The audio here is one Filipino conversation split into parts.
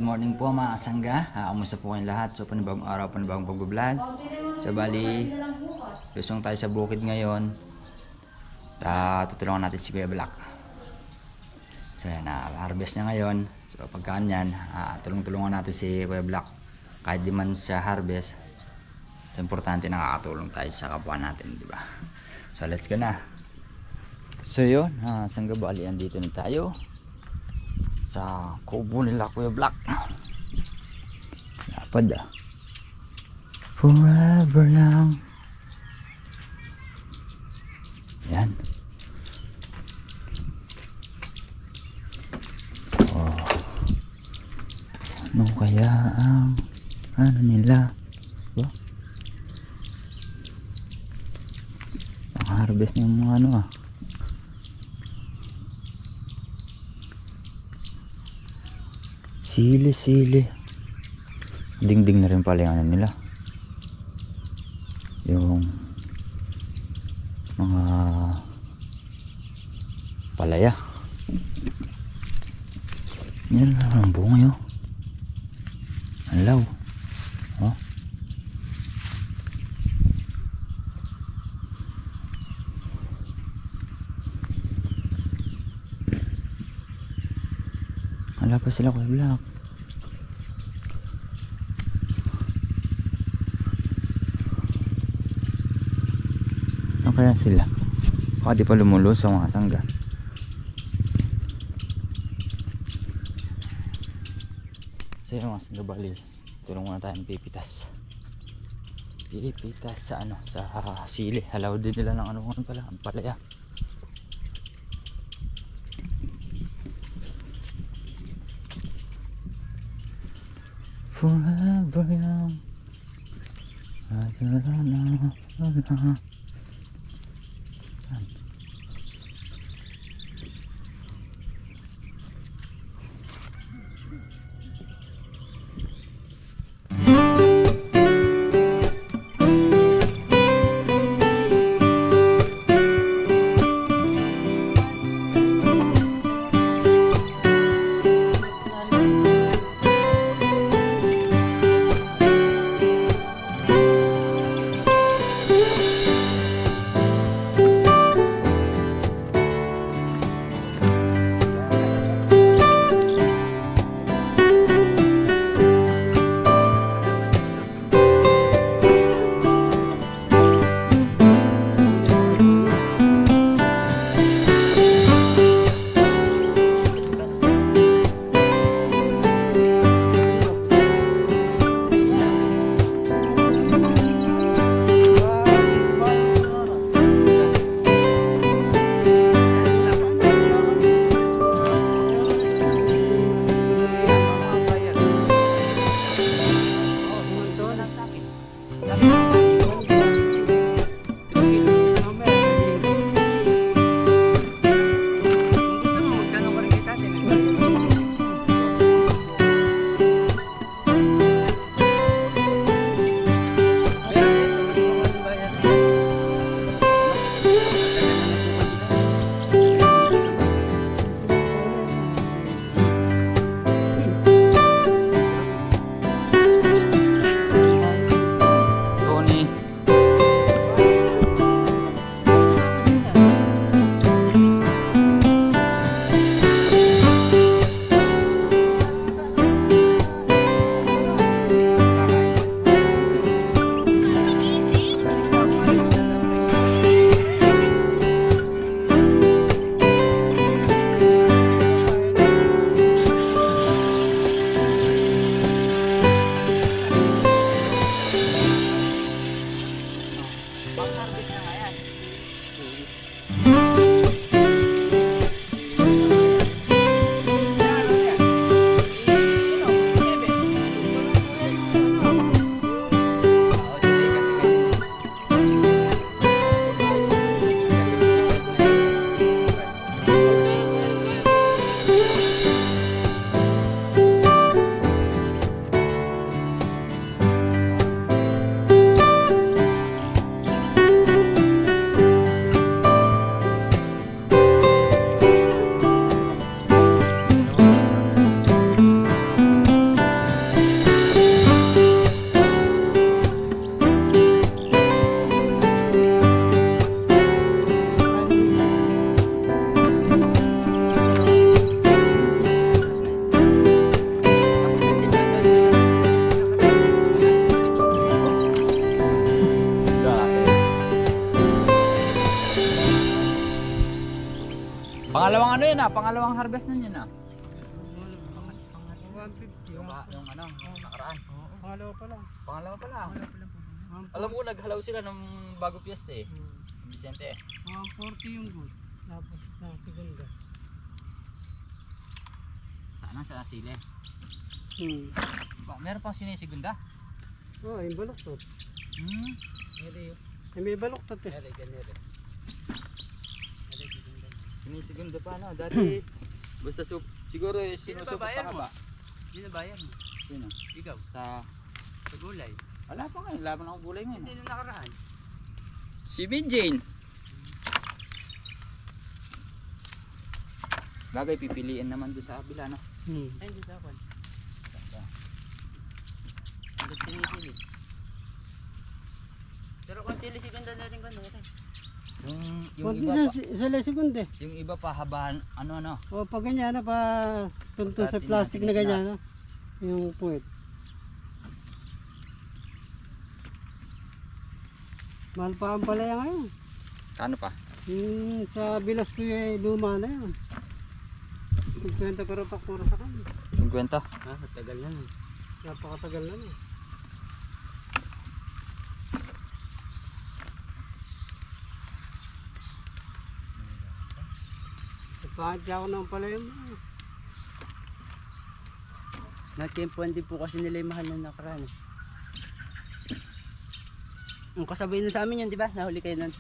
morning po mga kasangga. Kamusta po kayong lahat? So panibagong araw, panibagong pag-vlog. So bali, lusong tayo sa bukid ngayon. Tutulungan natin si Kuya Black. So yan, harvest na ngayon. So pagkaan yan, tulong-tulungan natin si Kuya Black. Kahit di man siya harvest, so importante nakakatulong tayo sa kapwa natin, di ba? So let's go na. So yun, sangga bali, andito na tayo sa kubo nila Kuya Black. Lapad forever lang. Yan. Oh. Ano kaya ang ano nila? Oh. Harvest ng mga ano sili. Dingding na rin pala yung ano nila. Yung mga palaya. Yan ang bunga yun. Ang law. Oh. Wala pa sila Kuya Black. Saan kaya sila? Baka di pa lumulos sa mga sangga. So yun mga sangga, bali tulong muna tayo ng pipitas sa ano, sa sili. Halaw din nila ng ano pala, ang palaya. Forever young. pangalawang harvest na yun ah. 150. Yung ano, nakaraan. Pangalawa pa lang. Pangalawa pa lang. Alam ko naghalaw sila nung bago piyesta eh. Vicente eh. 140 yung good. Tapos sa segunda. Saan sa sile? Meron pa sinisigunda? Oh, yung baluktot. Eri. May baluktot eh. Eri, ganyan. Sinisigunda pa no? Dati, basta siguro sinusukat pa ka ba? Sino bayar mo? Sino? Ikaw? Sa Gulay? wala pa ngayon, laban ako gulay ngayon. Hindi na nakaraan. Si Jane. Bagay pipiliin naman doon sa kabila no? Ay, hindi sa akin. Hanggat sinisili. Pero kung tilisiganda na rin ko na rin. Yung Kunti iba pa, sa segunda eh. yung iba pa habaan, ano. O pag ganyan na pa tuntun sa plastic na ganyan na. Yung puwet. Mahal pa ang palaya ngayon. Ano pa? Yung sa bilas ko yung luma na yun. 50 pero paktura sa kanya. 50? Ah, tagal na nun. Napakatagal na eh. Pahit ako ng palaya mo. Natimpuan din po kasi nila yung mahal na nakaraan. Ang kasabay na sa amin yun, di ba? Nahuli kayo nun.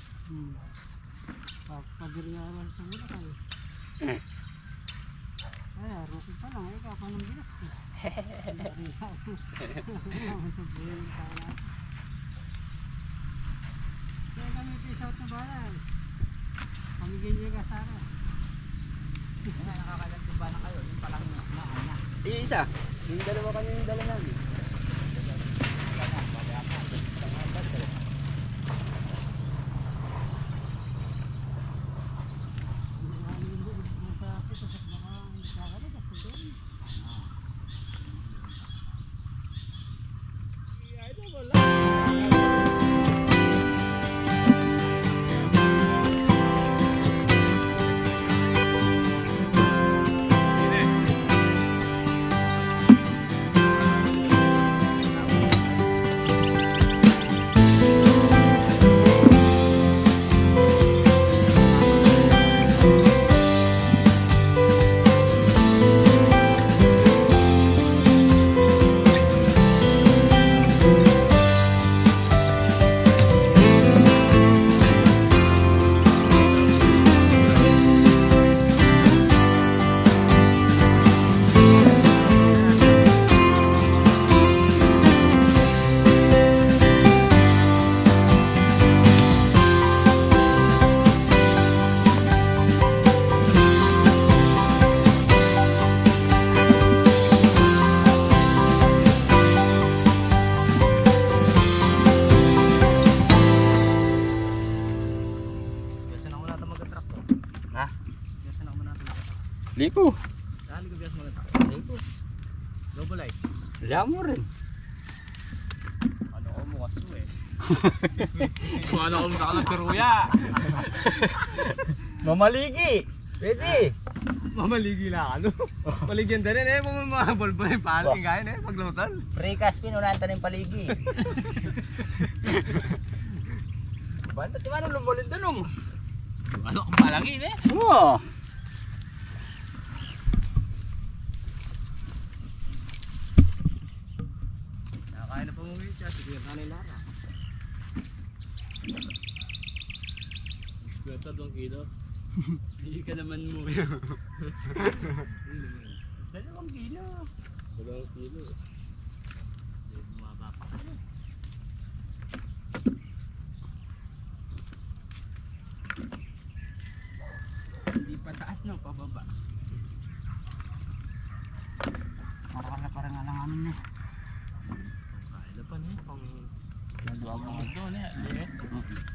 Pagpagir nga naman sa mula kayo. Ay, rupi pa lang. Ay, kapag ng bilas ko. Kaya kami pisout na balan. Pamigyan niyo ka sa akin. Nakakalantin ba na kayo? Yung palang na. Yung isa, yung dalawa kami yung dala namin. Liko. Saan ko bias mo na ito? Double light. Wala mo rin. Ano ko mo kaso eh. Kung ano ko mo sa kalang Mamaligi. Pwede. Mamaligi na ano? Paligyan din eh. Pumamabol pa yung paling kain eh. Paglutan. Precast pinulaan tayo ng paligi. Banta di ba nang lumulin doon? Ano kung palangin eh? Oo. Nakakain na pumuwi siya. Sige na nila. Kwenta 2 kilo. Hindi ka naman mo. 2 kilo. 2 kilo. Bumaba pa kasi. Hindi pataas no, pababa. Marakala parang alanganin eh. Kaya na pa niya. Pang naluwag mo doon eh.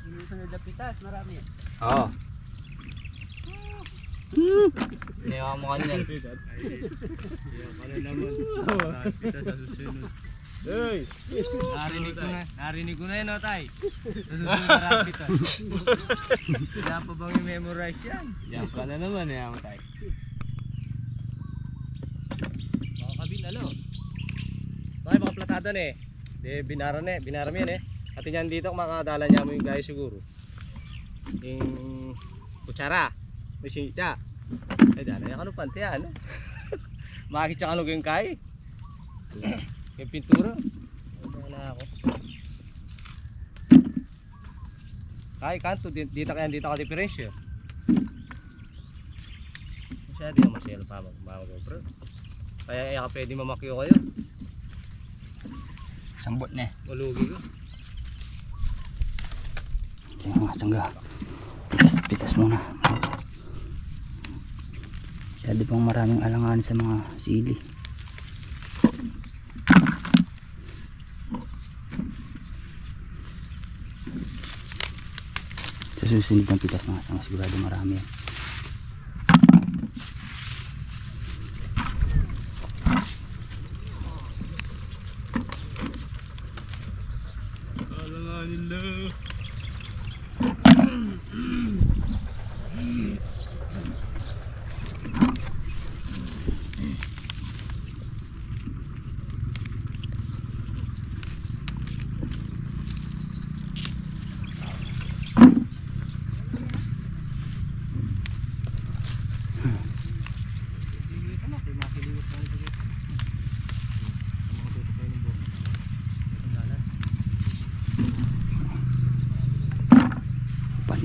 Yung sunod na pitas, marami eh. Oo. Niyawa mo kanyan. Yan ka na naman. Pitas sa susunod. Hey! Narinig ko na yun, Tay. Sa susunod na rapitas. Wala pa bang i-memorize yan? Yan ka na naman eh, Tay. ano. Bakit mga platadan eh. Di binaram yan eh. At yan dito makadala niya mo yung gaya siguro. Yung kutsara. May sinitsa. Ay dala yan ano pante ano. Makakit siya ano yung kay. Yung pintura. Wala ako. Kay kanto dito ka diferensya. Siya di naman siya pa mag-bro. Kaya ka pwede mamakyo kayo. Sambot na eh. Malugi ko. Ito yung mga sangga. Pitas muna. Masyado pang maraming alangan sa mga sili. Sa susunod ng pitas mga sangga sigurado marami yan. Alanganin na.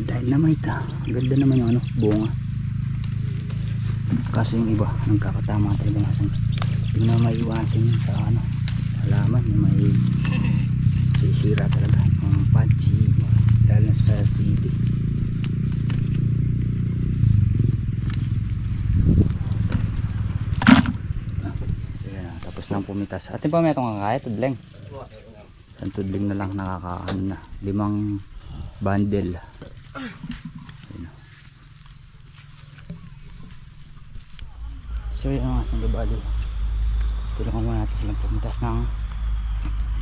Dynamite ah. Ang ganda naman yung ano, bunga. Kaso yung iba, nagkakatama talaga nga. Hindi na maiwasan yun sa ano, halaman. Yung may sisira talaga. Yung patchy, lalo na sa CD. Ayan, tapos lang pumitas. Atin pa may itong kakaya, tudleng. Isang tudling na lang nakakaano na. 5 bundle. So yun mga sanggabado, tulungan muna natin silang pumitas ng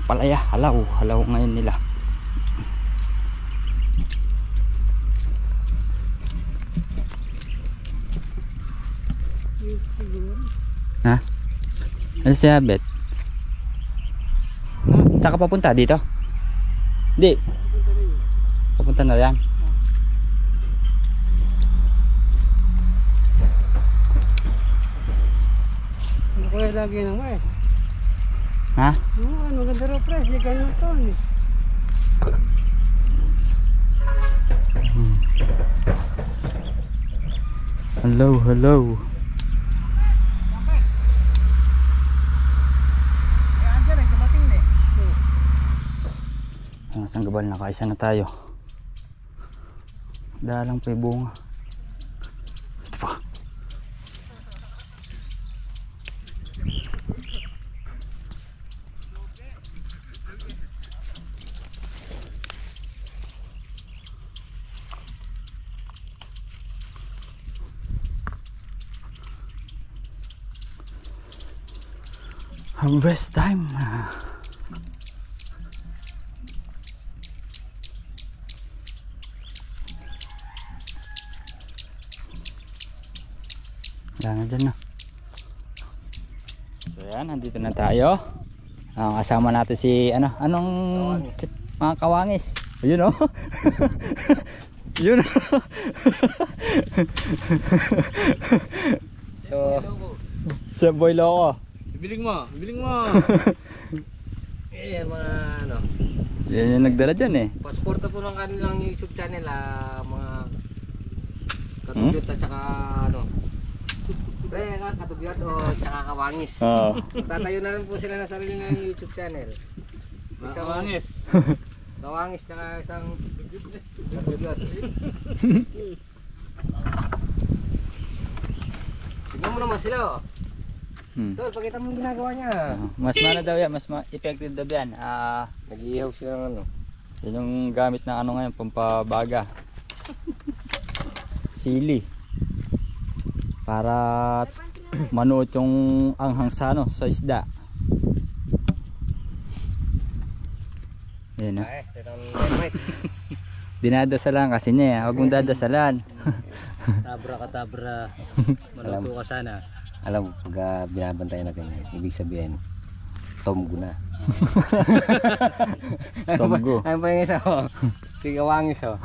palaya, halaw ngayon nila. Ha? Ano siya bet? Saan ka papunta? Dito? Hindi, papunta na yan. Ano kaya lagi ng mais? Ha? Ano, maganda raw price, di ganyan to eh. Hello. Sanggabal na kaisa na tayo. Dalang pa yung bunga. Ito pa. Harvest time. Wala na dyan na. So yan, nandito na tayo. Kasama natin si anong mga kawangis. Ayun oh. Yun oh. So, siya boy loko. Biling mo. Yan mga ano. Yan yung nagdala dyan eh. Pasporta po ng kanilang YouTube channel mga katugyot at saka ano. Katugyot o tsaka kawangis. Oo. Tatayo na rin po sila ng sarili ng YouTube channel. Kawangis. Kawangis tsaka isang katugyot. Tignan mo naman sila oh. Tol, pakita mo yung ginagawa niya. Mas mana daw yan, mas effective daw yan. Nag-iihaw siya ng ano. Yan yung gamit na ano ngayon, pampabaga. Sili. Para manuot yung anghang sa ano, sa isda. Yan Ay, dynamite. Dinadasalan kasi niya. Huwag mong dadasalan. Tabra ka tabra. Maluto ka sana. Alam mo, pag binabantayan na ganyan, ibig sabihin, tomgo na. Tomgo. Ano pa yung isa ko? Si Kawangis oh.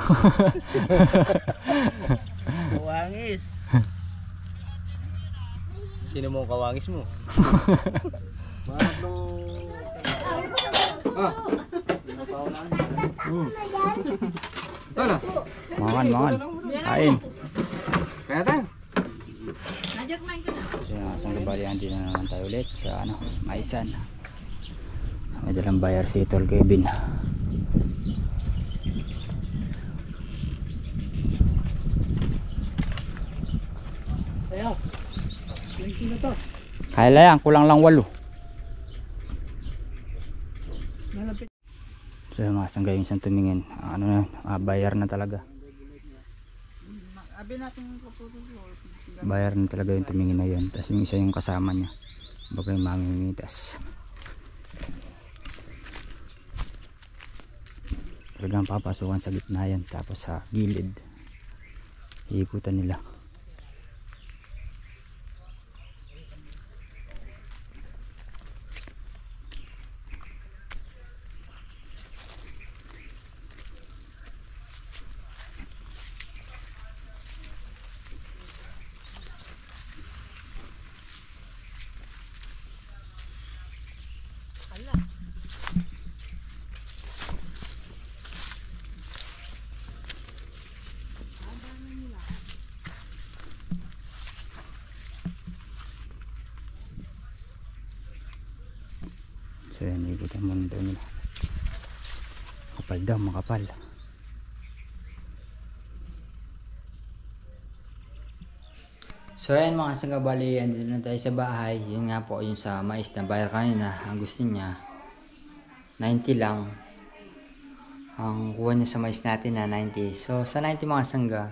Kawangis. Sino mo ang kawangis mo? Mangan. Kain. Kaya tayo. So yun, isang kabalihan din na naman tayo ulit sa Maisan. May dalang bayar si Tol Kevin. Ayaw. 20 na to. Kaya yan, kulang lang 8. Malapit. So yung mga sangga yung isang tumingin, bayar na talaga. Bayar na talaga yung tumingin na yun. Tapos yung isa yung kasama niya, baga yung mamimitas. Talagang papasukan sa gitna yan, tapos sa gilid iikutan nila. So yan, ikutan mo daw nila. Kapal daw, makapal. So ayan mga sangga, bali, andito na tayo sa bahay. Yun nga po, yung sa mais na bayar kanina, ang gusto niya 90 lang. Ang kuha niya sa mais natin na 90. So sa 90 mga sangga,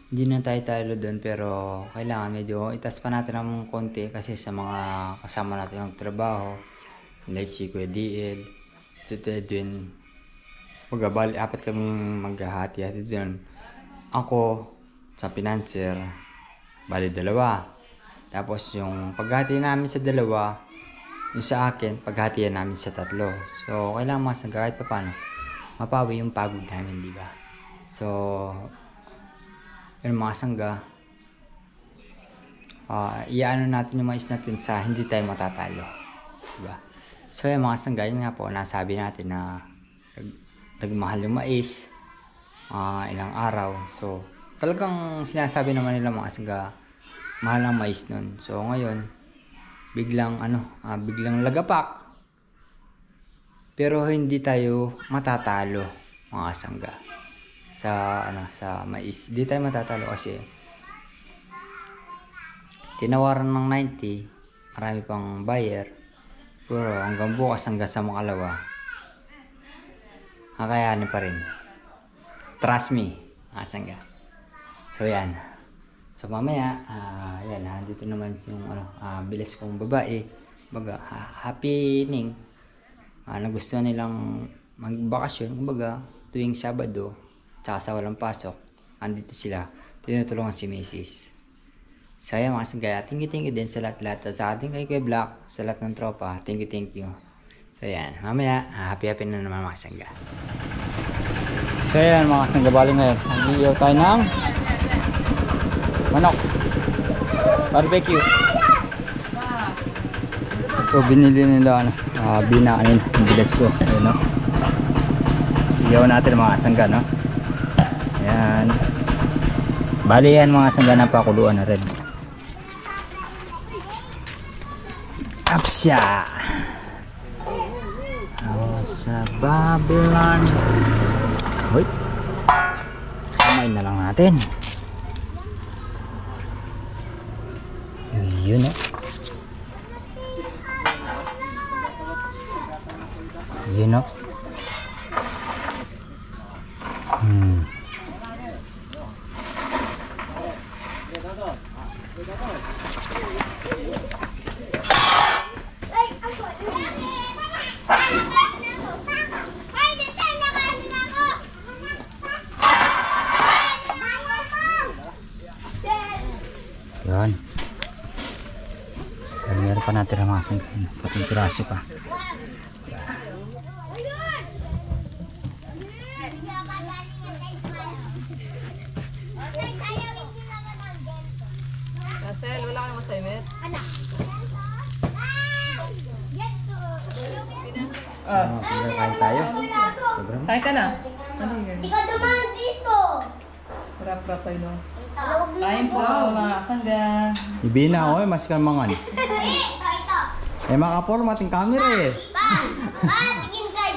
hindi na tayo talo doon, pero kailangan medyo itas pa natin ng konti kasi sa mga kasama natin ng trabaho, like si Kuya DL, si Edwin, magabali, 4 kaming maghahati-hati doon. Ako sa financer, bali 2. Tapos yung paghati namin sa 2, yung sa akin, paghatian namin sa 3. So kailangan mas kahit pa paano mapawi yung pagod namin, di ba? So yun mga sangga, iano natin yung mais natin sa hindi tayo matatalo, diba? So yung mga sangga, yun nga po, nasabi natin na nagmahal yung mais, ilang araw. So talagang sinasabi naman nila mga sangga, mahal ang mais nun. So ngayon biglang biglang lagapak, pero hindi tayo matatalo mga sangga sa sa mais. Di tayo matatalo kasi tinawaran ng 90, marami pang buyer, pero hanggang bukas hanggang sa makalawa kakayanin pa rin, trust me mga sangga. So yan, so mamaya yan, dito naman yung bilis kong babae, baga happening, nagustuhan nilang magbakasyon, kumbaga tuwing Sabado tsaka sa walang pasok, andito sila, tinutulungan si Mrs. So ayan mga sangga, thank you din sa lahat-lahat, sa ating kay Kuya Black, sa lahat ng tropa, thank you. So ayan, mamaya happy na naman mga sangga. So ayan mga sangga, bali ngayon nag-iiyaw tayo ng manok barbecue. So binili nila binaanin ang bilas ko, ayun, no? Iyaw natin mga sangga, no? Ayan, bali yan mga sangga, napakuluan na rin. Apsya sa Babylon. Hoy, kamay na lang natin. Yun, no? Yun, no? Yan. nakatira mga sangga. Patong piraso pa. Marcel, wala kang assignment? Kain tayo. Sobrang. Kain ka na? Ano yun? Ikaw dumaan dito. Rap-rap ay no. Tawag dito. Kain po, mga sangga. Ibina ako mas kalmangan. Ito. Eh makaporma ating camera eh. Tingin ka.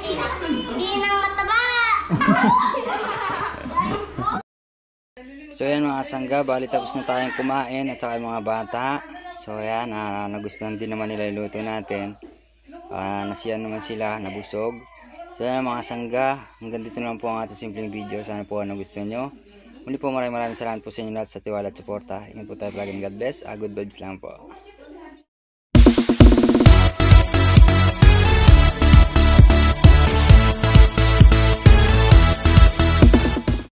Di nang mataba. So yan mga sangga, bali tapos na tayong kumain at saka yung mga bata. So yan, nagustuhan din naman nila yung luto natin. Nasiyan naman sila, nabusog. So yan mga sangga, hanggang dito na lang po ang ating simpleng video. Sana po nagustuhan nyo. Muli po maraming salamat po sa inyo lahat sa tiwala at suporta. Ingat po tayo palagi. God bless. Good vibes lang po.